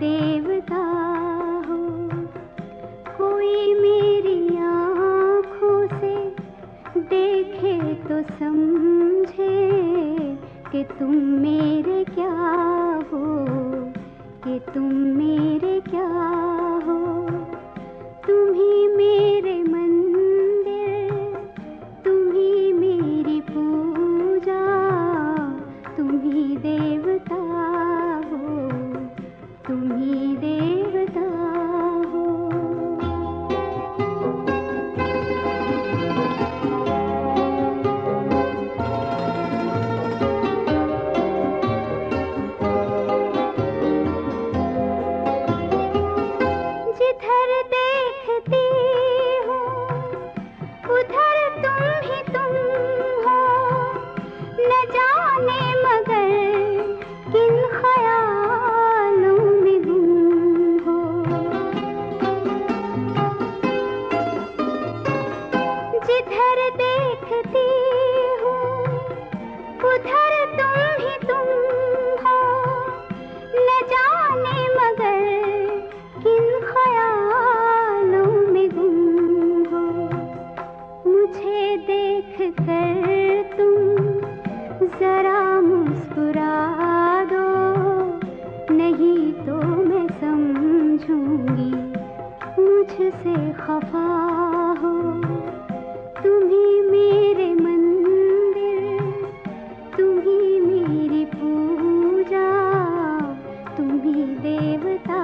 देवता हो। कोई मेरी आँखों से देखे तो समझे कि तुम मेरे क्या हो, कि तुम मेरे क्या हो। तुम ही मेरे मंदिर, तुम ही मेरी पूजा, तुम ही देवता हो, तुम ही देवता हो। जिधर देखती हूँ उधर तुम ही तुम हो, न जाने मगर किन ख्यालों में गुम हो। जिधर देखती हूँ उधर तुम ही तुम हो, न जाने मगर किन ख्यालों में गुम हो। मुझे देख कर तुम जरा मुस्कुरा दो, नहीं तो मैं समझूंगी मुझसे खफा हो। तुम ही मेरे मंदिर, तुम ही मेरी पूजा, तुम ही देवता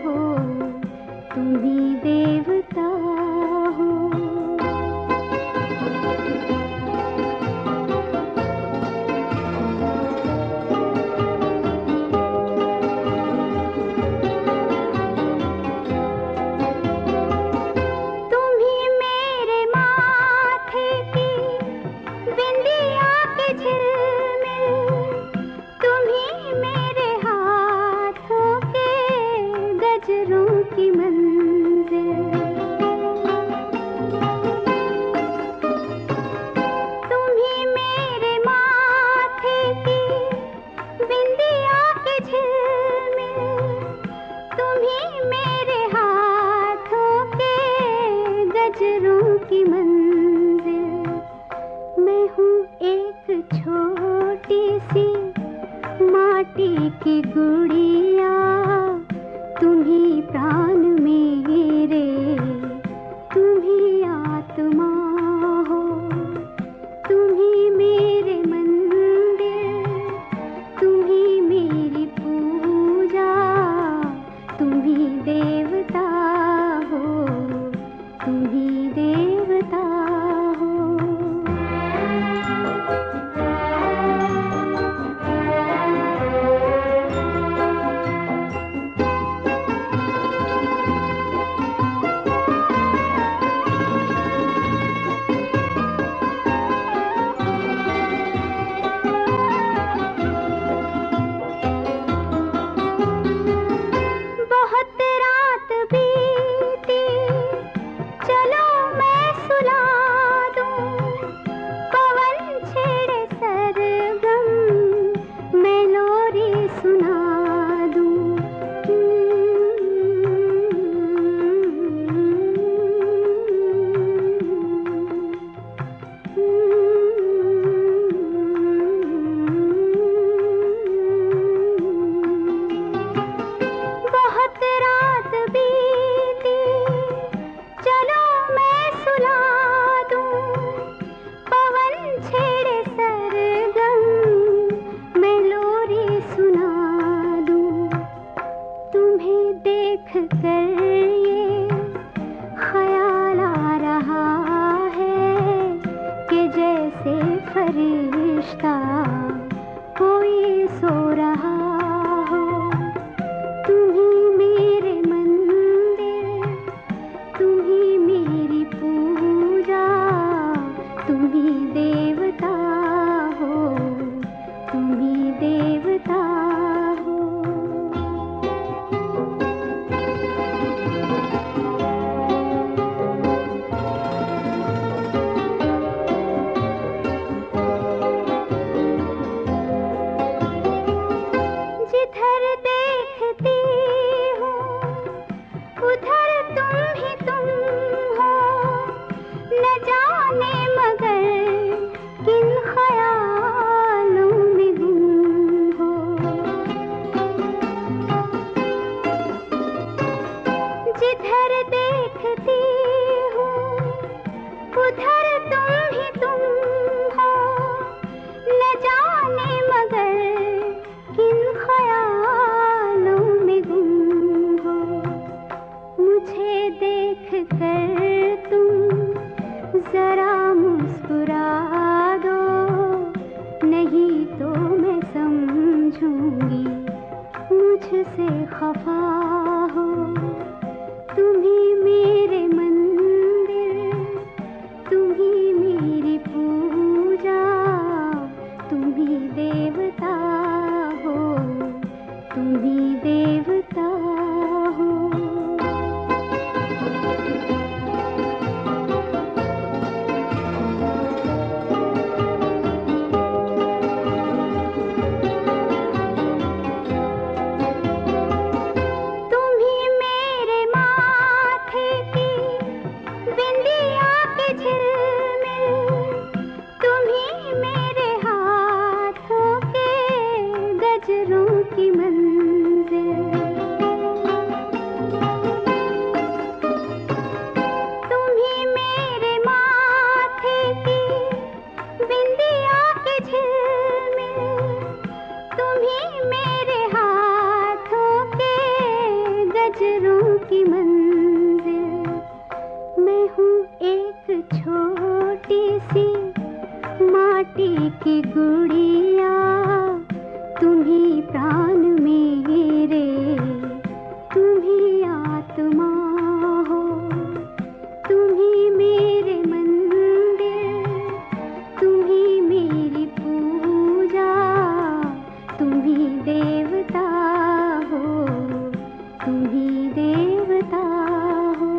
हो, तुम ही देवता हो। तुम ही मेरे माथे की बिंदिया के झिलमिल, तुम ही मेरे हाथों के गजरों की मंजिल। तुम ही मेरे माथे की बिंदिया के झिलमिल, तुम ही मेरे हाथों के गजरों की मंजिल। मैं हूँ एक छोटी सी माटी की गुड़िया, तुम ही प्राण मेरे, तुम ही आत्मा हो। तुम ही मेरे मंदिर, तुम ही मेरी पूजा, तुम ही देवता हो, तुम ही देवता हो। बहुत रात बीती, चलो मैं सुला दूं। पवन छेड़े सरगम, मैं लोरी सुना दूं। बहुत रात बीती, चलो मैं सुला दूं। पवन छेड़े सरगम, मैं लोरी सुना दूं। तुम्हें देख कर ये ख्याल आ रहा है कि जैसे फरिश्ता कोई सो रहा हो। तुम ही मेरे मंदिर, तुम ही मेरी पूजा, तुम ही देवता हो, तुम ही देवता हो। जिधर देखती हूँ उधर तुम हो, न जाने मगर किन ख्यालों में गुम हो। मुझे देख कर तुम जरा मुस्कुरा दो, नहीं तो मैं समझूंगी मुझसे खफा हो। तुम ही मेरे मंदिर, तुम ही मेरी पूजा, तुम ही देवता हो, तुम ही देवता हो। की गुड़िया तुम ही प्राण मेरे, तुम ही आत्मा हो, तुम ही मेरे मंदिर, तुम ही मेरी पूजा, तुम ही देवता हो, तुम ही देवता हो।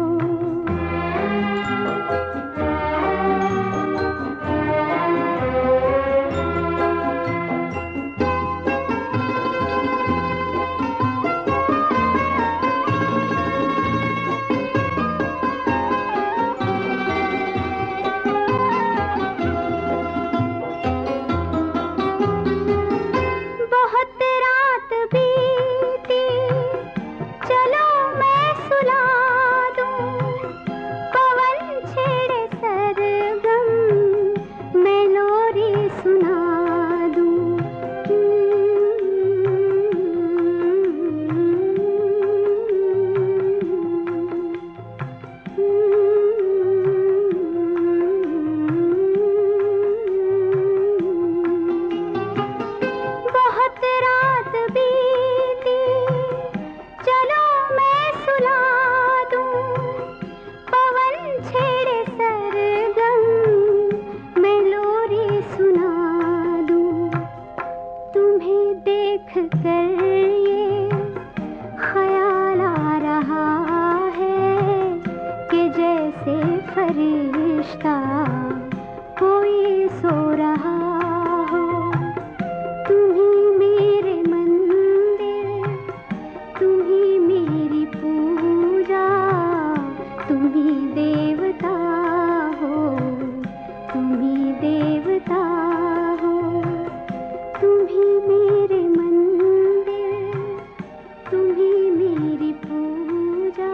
फरिश्ता कोई सो रहा हो, तुम ही मेरे मंदिर, तुम ही मेरी पूजा, तुम ही देवता हो, तुम ही देवता हो। तुम ही मेरे मंदिर, तुम ही मेरी पूजा,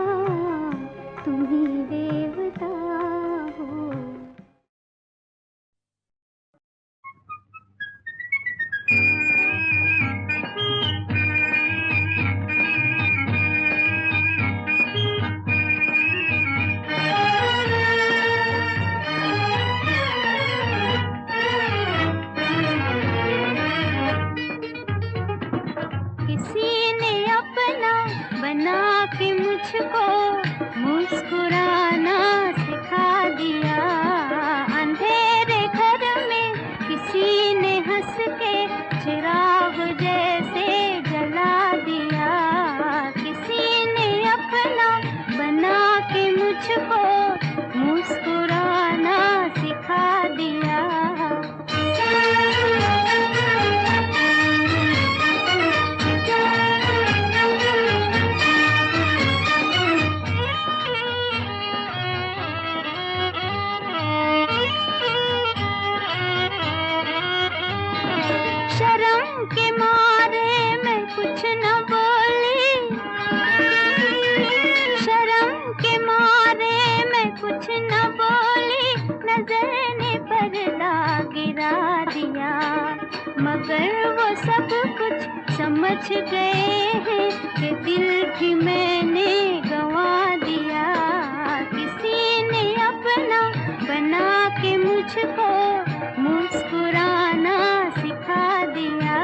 तुम ही देवता हो। किसी ने अपना बना के मुझको मुस्कुराना सिखा दिया, अंधेरे घर में किसी ने हंस के चिराग जैसे जला दिया। किसी ने अपना बना के मुझको मुस्कुराना सिखा दिया। मगर वो सब कुछ समझ गए हैं कि दिल भी मैंने गंवा दिया। किसी ने अपना बना के मुझको मुस्कुराना सिखा दिया।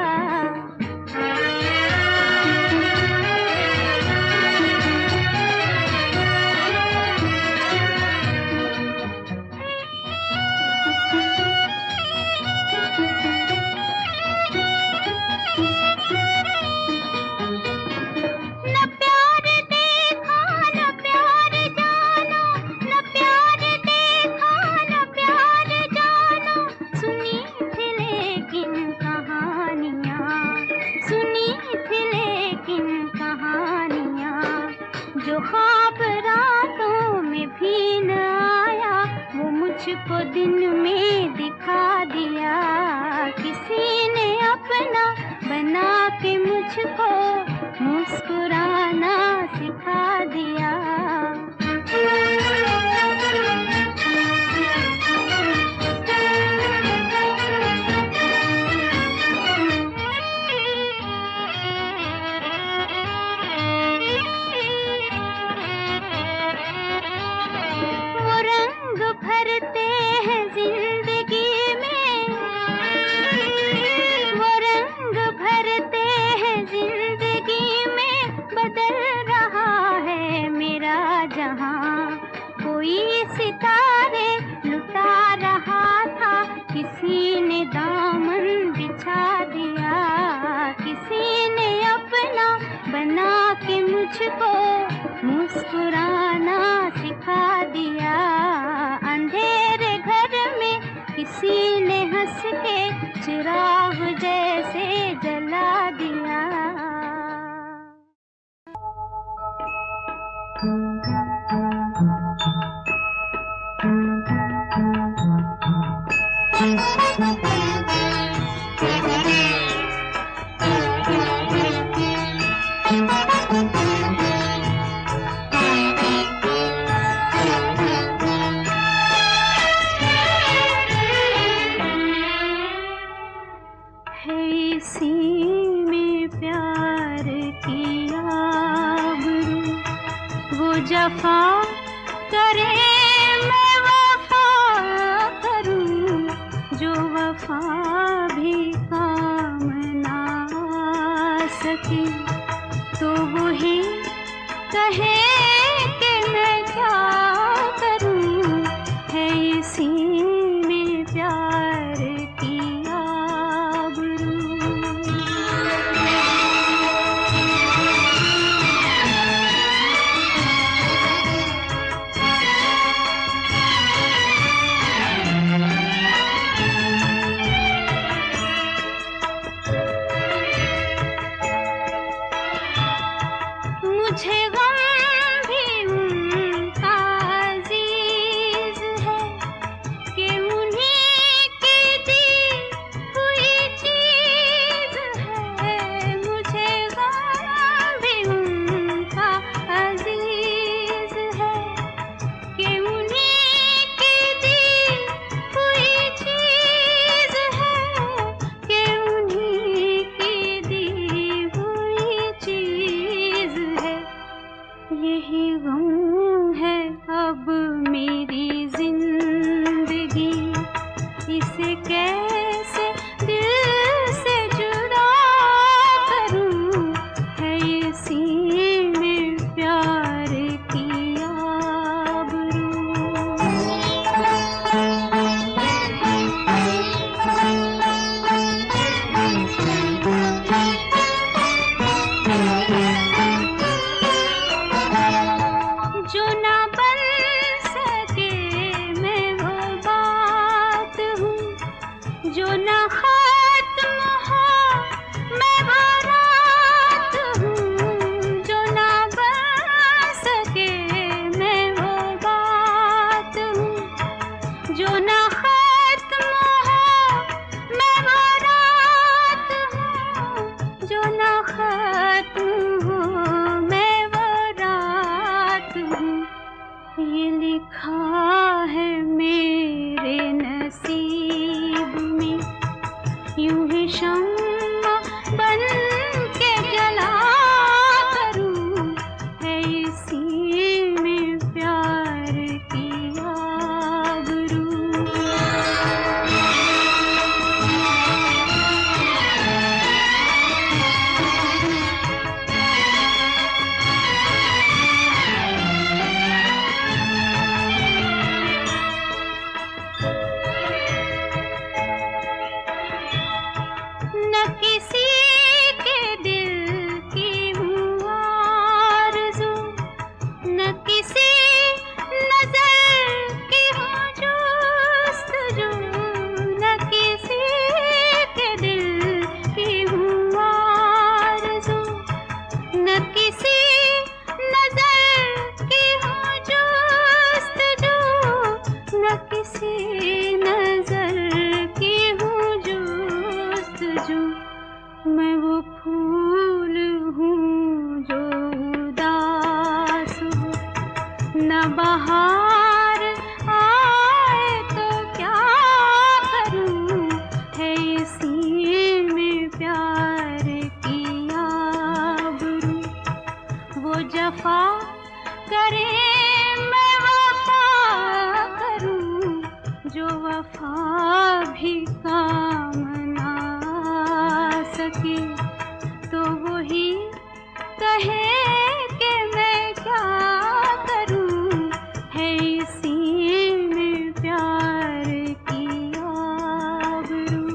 जो ख्वाब रातों में भी न आया वो मुझको दिन में दिखा दिया। किसी ने अपना बना के मुझको मुस्कुराना सिखा दिया। भरते हैं जिंदगी में, वो रंग भरते हैं जिंदगी में, बदल रहा है मेरा जहां। कोई सितारे लुटा रहा था, किसी ने दामन बिछा दिया। किसी ने अपना बना के मुझको मुस्कुराना सिखा दिया। अंधेरे घर में किसी ने हंस के चिराग जैसे जला दिया। इसी में प्यार की आबरू, वो जफा करे मैं वफा करूं, जो वफा भी काम ना आ सके तो वही कहे कि मैं क्या करूं। है इसी में प्यार की मुझे गम भी उनका अजीज है कि उन्हीं की दी हुई चीज है। मुझे गम भी उनका अजीज है कि उन्हीं की दी हुई चीज है, कि उन्हीं की दी हुई चीज है। यही गम है अब मेरी जिंदगी, इसे कैसे दिल से जुदा करूं। है इसी में प्यार की आबरू। जो ना बन सके बहार आए तो क्या करूं, है इसी में प्यार की आबरू। वो जफा करे मैं वफा करूं, जो वफा भी काम ना सके, तो वही कहे कि मैं क्या करूं, है इसी में प्यार की आबरू।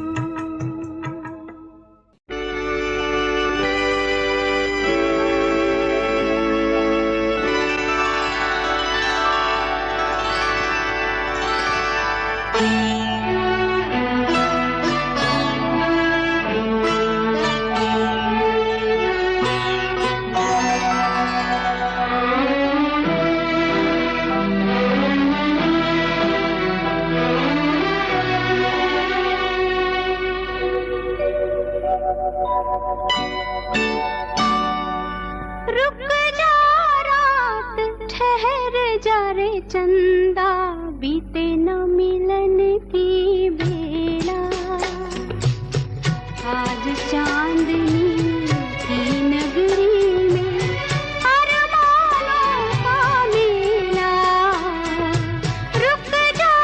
रुक जा रात, ठहर जा रे चंदा, बीते न मिलन की बेला। आज चांदनी की नगरी में अरमानों का मेला। रुक जा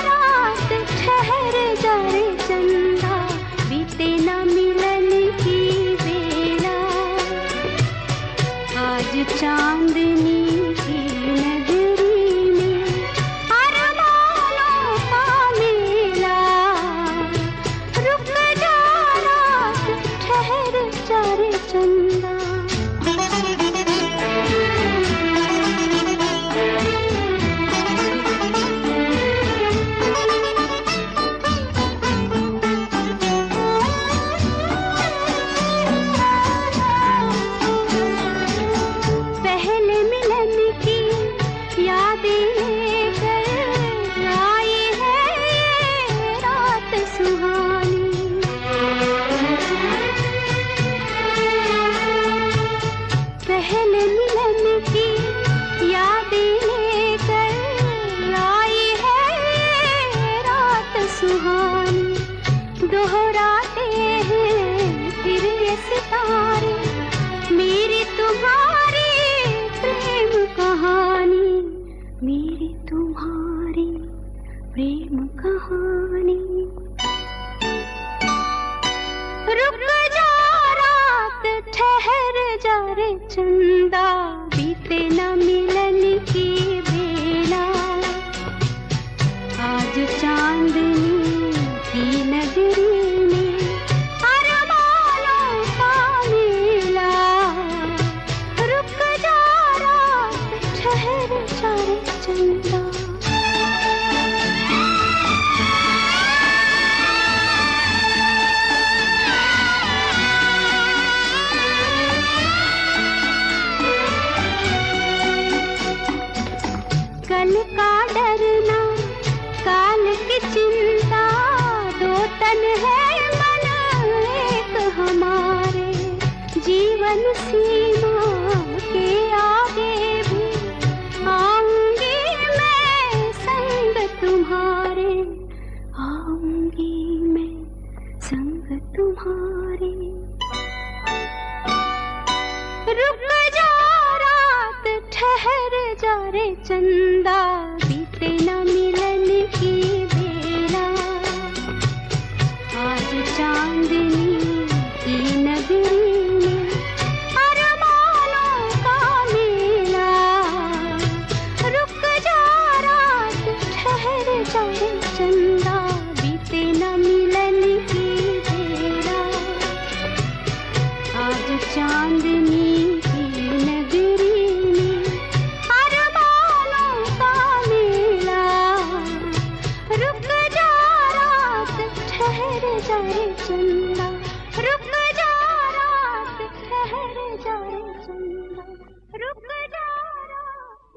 रात, ठहर जा रे चंदा, बीते न मिलन की बेला। आज चांदनी की नगरी में अरमानों का मेला। रुक जा रात, ठहर जा रे चंदा। पहले मिलन की यादें लेकर आई है ये रात सुहानी। पहले मिलन की यादें लेकर आई है ये रात सुहानी। दोहराते हैं फिर ये सितारे, मेरी तुम्हारी प्रेम कहानी, मेरी तुम्हारी प्रेम कहानी। रुक जा रात, ठहर जा रे चंदा, बीते न मिलन की बेला। आज चांदनी की नगरी में अरमानों का मेला। रुक जा रात, ठहर जा रे चंदा। कल का डरना, काल की चिंता, दो तन है मन एक हमारे। जीवन सीमा के आगे भी आऊंगी मैं संग तुम्हारे, आऊंगी मैं संग तुम्हारे। रुक जा रात, ठहर जा रे चंदा, बीते न मिलन की बेला। आज चांदनी की नगरी में अरमानों का मेला। रुक जा रात, ठहर जा रे चंदा, बीते न मिलन की बेला। आज चांदनी की नगरी में अरमानों का मेला। रुक जा रात, ठहर जा रे चंदा। रुक जा रात, ठहर जा रे चंदा। रुक जा रात।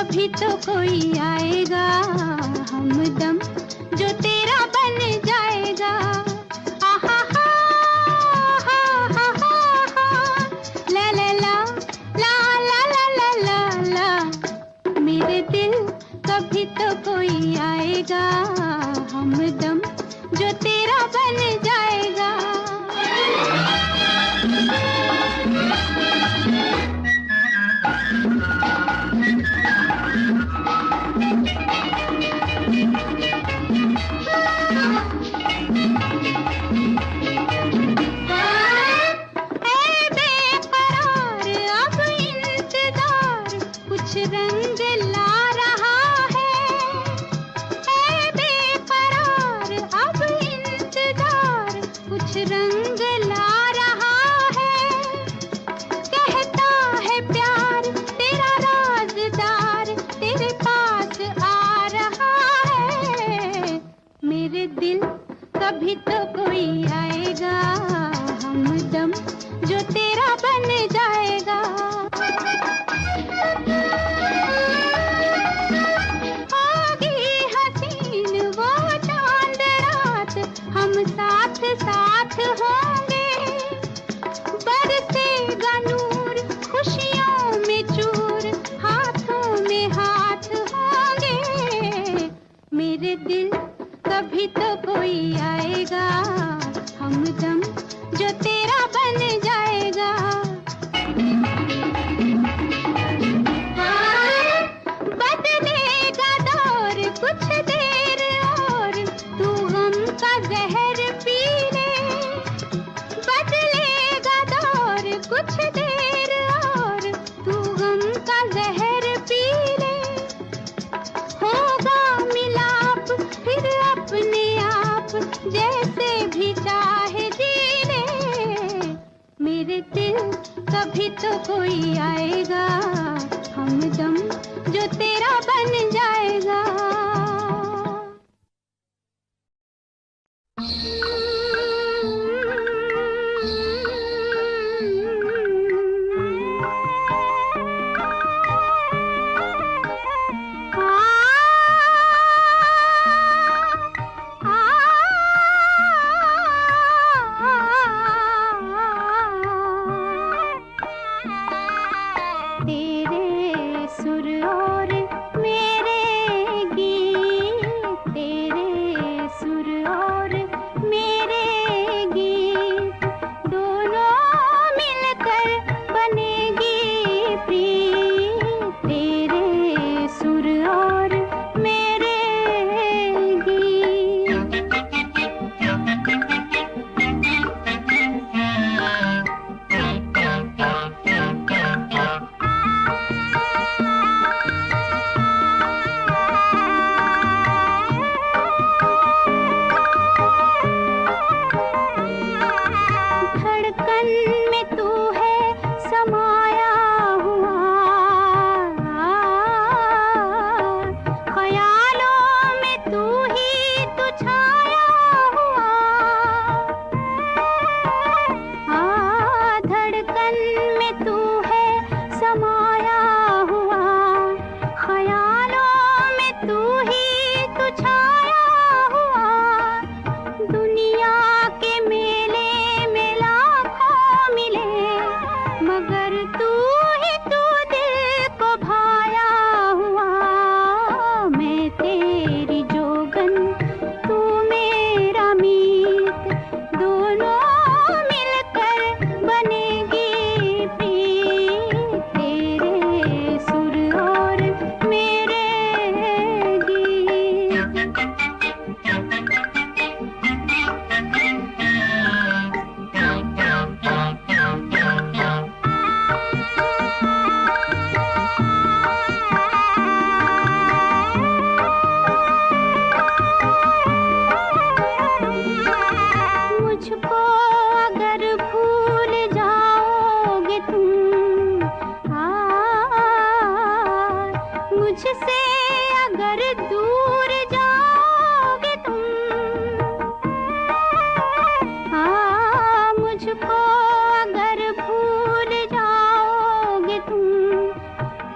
कभी तो कोई आएगा हमदम जो तेरा बन जाएगा। आहा हा हा हा हा ला ला ला ला ला ला ला ला। मेरे दिल कभी तो कोई आएगा हमदम जो तेरा बन जाएगा। रंग ला रहा है, ऐ बेकरार अब इंतजार कुछ रंग ला रहा है। कहता है प्यार तेरा राज़दार तेरे पास आ रहा है। मेरे दिल कभी तो कोई आएगा हमदम जो तेरा बन जाएगा। साथ होंगे बरसेगा नूर खुशियों में चूर हाथों में हाथ होंगे। मेरे दिल कभी तो कोई आएगा हमदम जो तेरा बन जाएगा। बदलेगा दौर कुछ देर और तू गम का जहर कुछ देर और तू गम का जहर पी ले। होगा मिलाप फिर अपने आप जैसे भी चाहे जी ले। मेरे दिल कभी तो कोई आएगा हमदम जो तेरा बन जाएगा।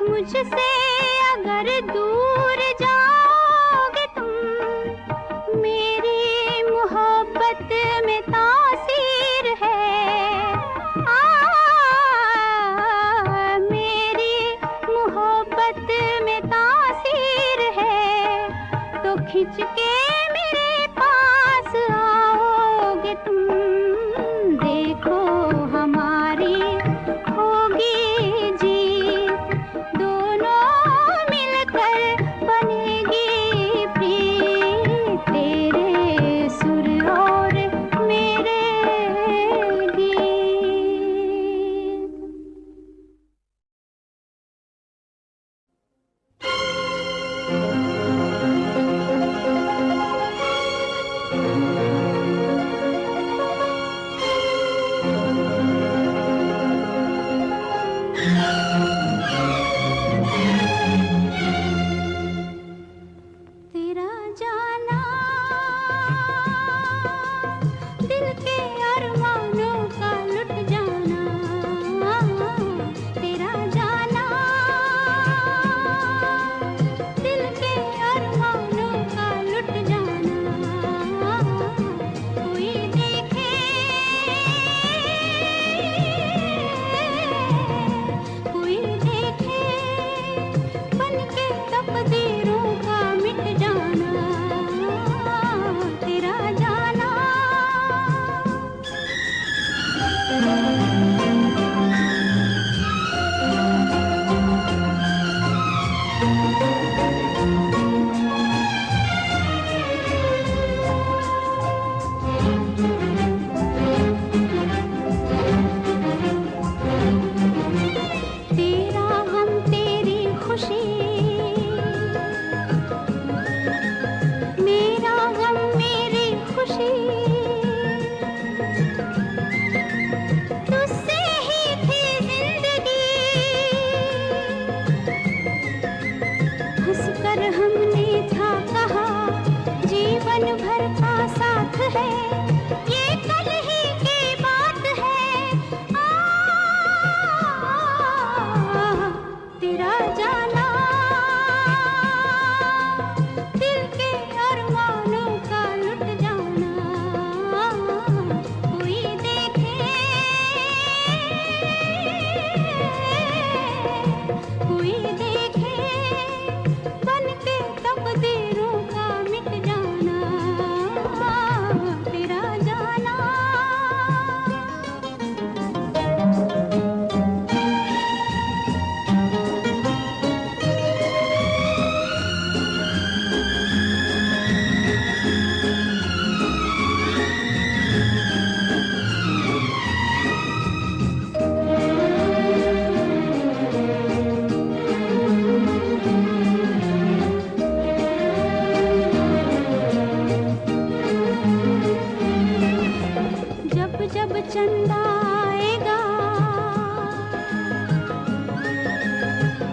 मुझसे अगर दूर जाओगे तुम, मेरी मोहब्बत में तासीर है। मेरी मोहब्बत में तासीर है, तो खिंच के मेरे पास आओगे तुम। देखो हमारी होगी जीत, दोनों मिलकर बनेगी प्रीत, तेरे सुर और मेरे गीत। तेरा जाना दिल के अरमानों का लुट जाना, तेरा जाना दिल के अरमानों का लुट जाना। कोई देखे कोई देखे बन के तकदीरों का मिट जाना, तेरा जाना। तेरा गम तेरी खुशी, मेरा गम मेरी खुशी, तुझसे ही थी जिंदगी। हंसकर हमने था कहा जीवन भर का साथ है, ये कल ही की बात है। तेरा जाना दिल के अरमानों का लुट जाना। कोई देखे कोई देखे बन के तकदीरों का मिट जाना, तेरा जाना। जब जब चंदा आएगा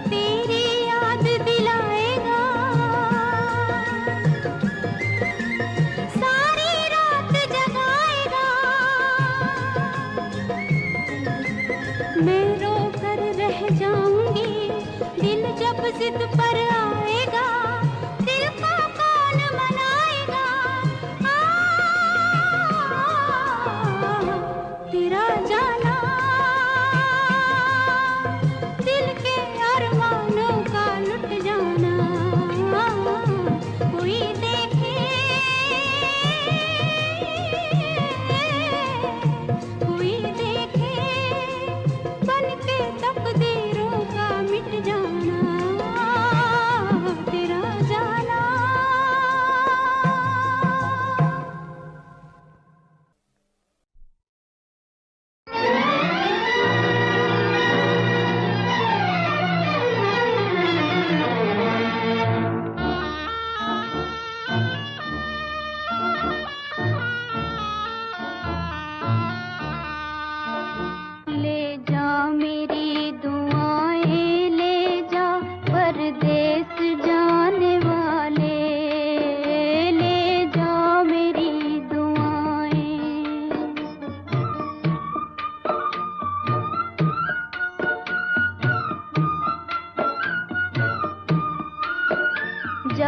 तेरी याद दिलाएगा, सारी रात जगाएगा। मैं रो कर रह जाऊंगी, दिल जब जिद पर आएगा, दिल को कौन मनाएगा। तेरा जाना दिल के अरमानों का लुट जाना। कोई देखे कोई देखे बन के तकदीरों का मिट जाना,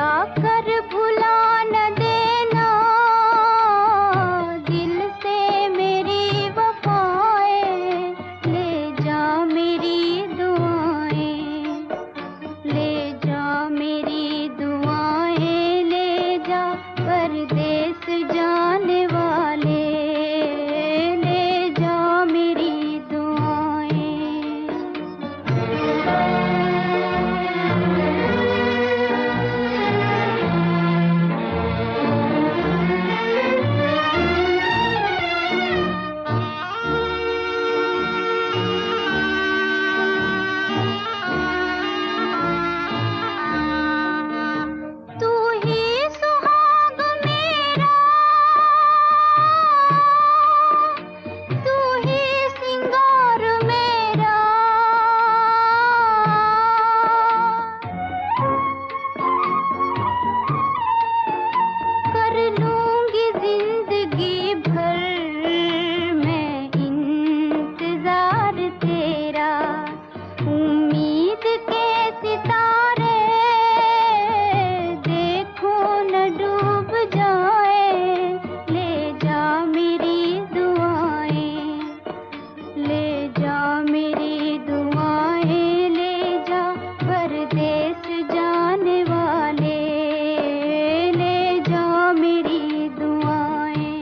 जाकर भुला न देना दिल से मेरी वफाएं, ले जा मेरी दुआएं, ले जा मेरी दुआएं, ले जा परदेस जाने वाले, ले जा मेरी दुआएं। तू ही सुहाग मेरा, तू ही सिंगार मेरा, कर लूंगी जिंदगी भर मैं इंतजार तेरा, उम्मीद के सितारे देखो न डूब जाए, ले जा मेरी दुआएं, ले जा मेरी दुआएं, ले जा परदेस जाने वाले, ले जा मेरी दुआएं।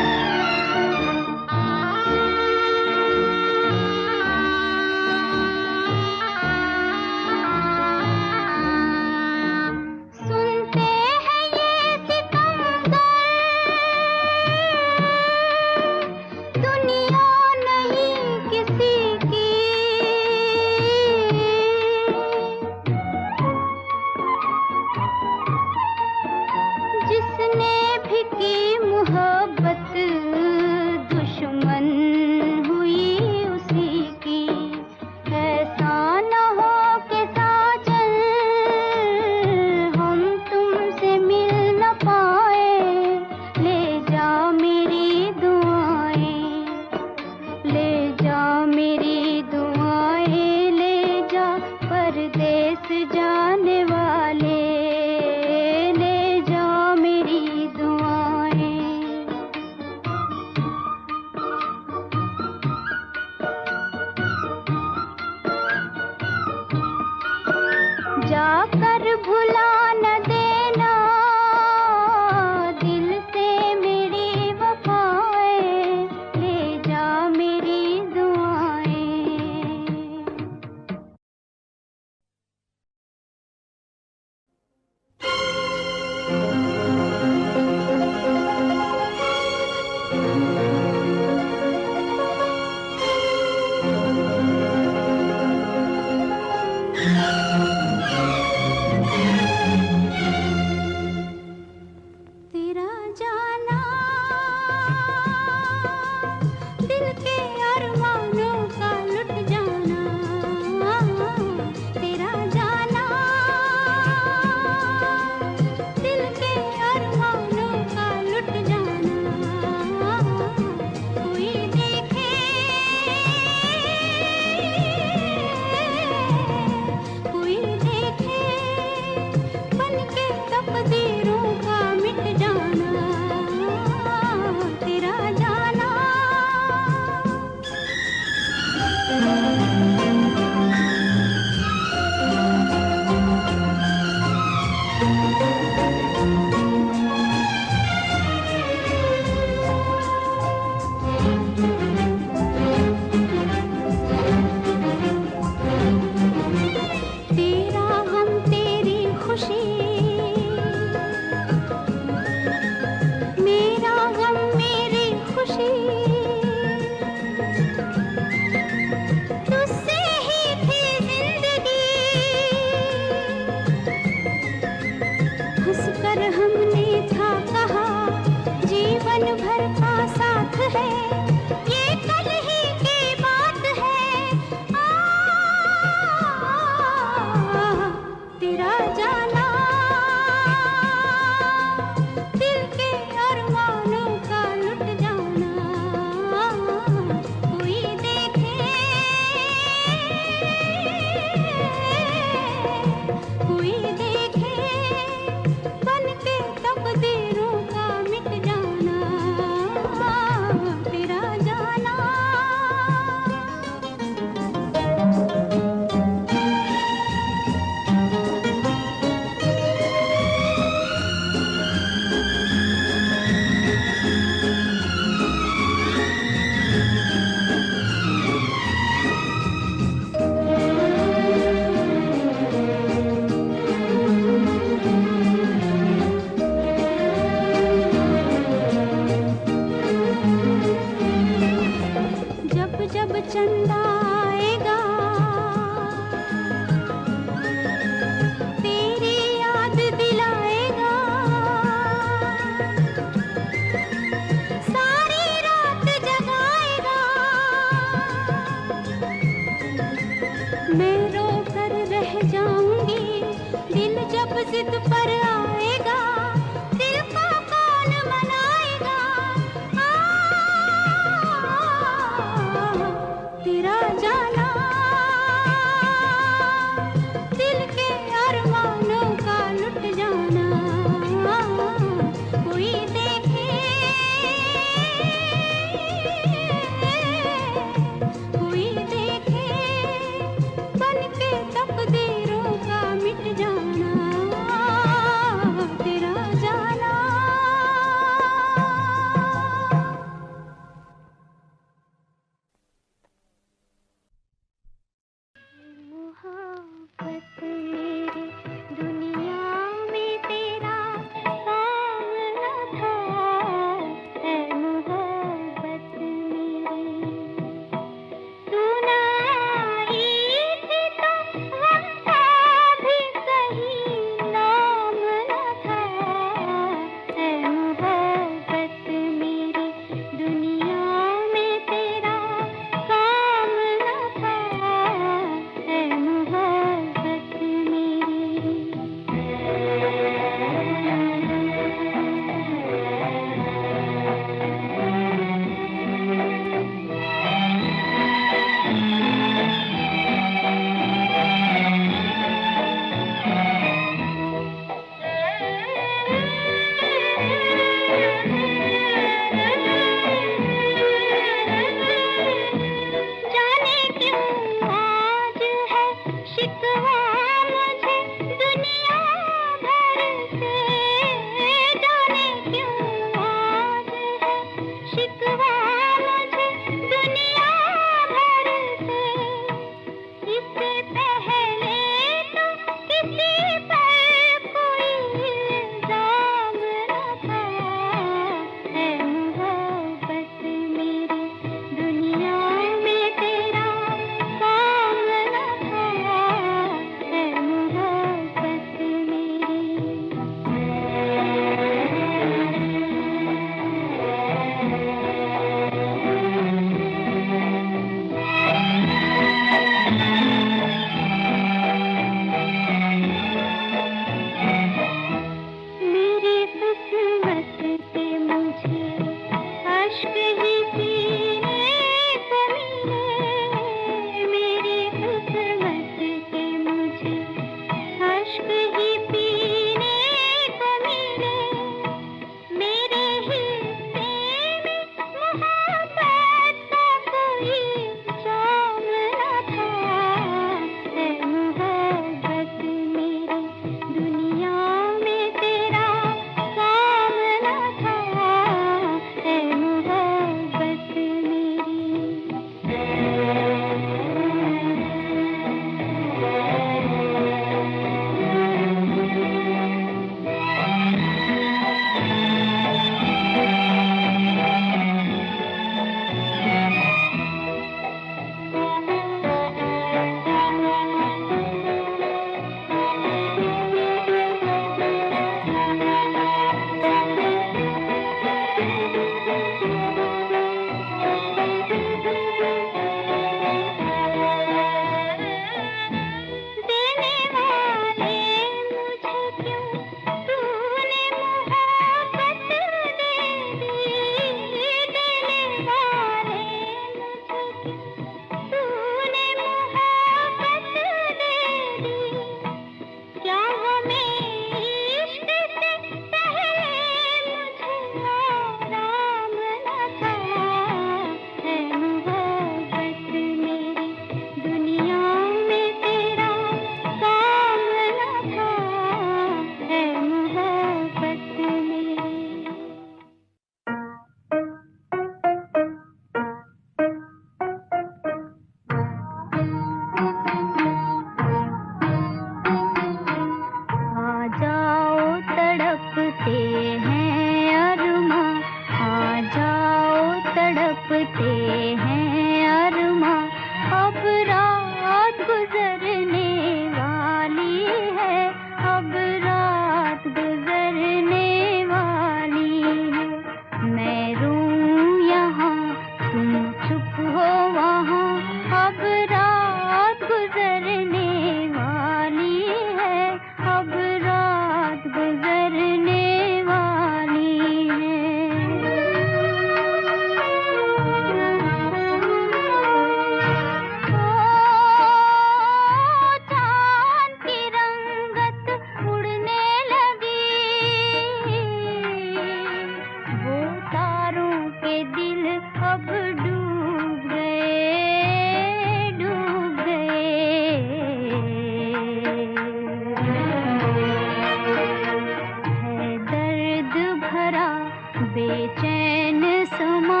बेचैन समा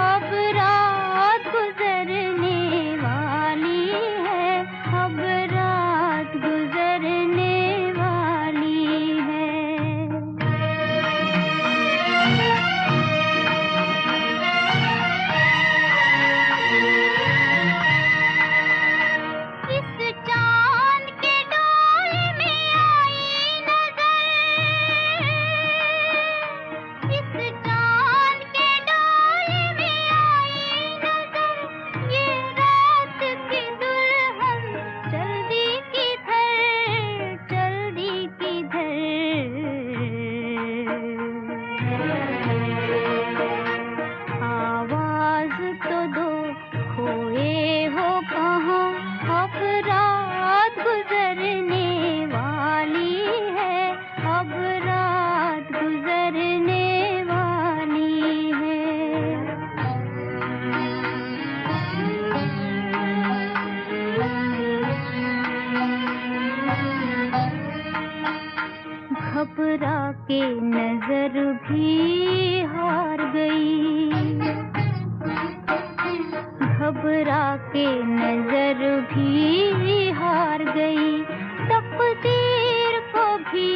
अब रात गुजरने वाली है, अब रात गुजरने वाली है। इस चांद के डोले में आई नजर, इस चांद के डोले में आई नजर, ये रात की दुल्हन जल्दी किधर, जल्दी किधर। आवाज तो दो, खोए हो कहाँ, अब रात गुजरने वाली है, अब रात गुजरने वाली है। घबरा के नजर भी हार गई, घबरा के नजर भी हार गई, तकदीर को भी